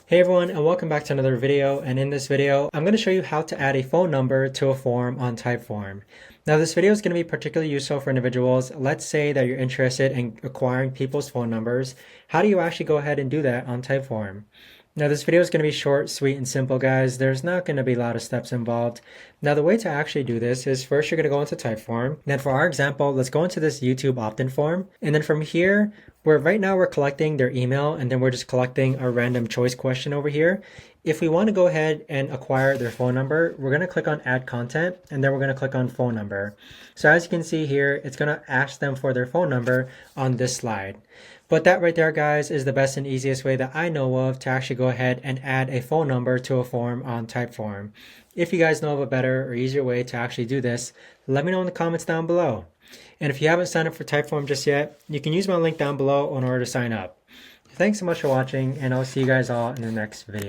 Hey everyone, and welcome back to another video. And in this video, I'm going to show you how to add a phone number to a form on Typeform. Now this video is going to be particularly useful for individuals. Let's say that you're interested in acquiring people's phone numbers. How do you actually go ahead and do that on Typeform? Now this video is going to be short, sweet, and simple, guys. There's not going to be a lot of steps involved. Now the way to actually do this is first you're going to go into Typeform. Then for our example, let's go into this YouTube opt-in form. And then from here, right now we're collecting their email, and then we're just collecting a random choice question over here. If we want to go ahead and acquire their phone number, we're going to click on add content, and then we're going to click on phone number. So as you can see here, it's going to ask them for their phone number on this slide. But that right there, guys, is the best and easiest way that I know of to actually go ahead and add a phone number to a form on Typeform. If you guys know of a better or easier way to actually do this, let me know in the comments down below. And if you haven't signed up for Typeform just yet, you can use my link down below in order to sign up. Thanks so much for watching, and I'll see you guys all in the next video.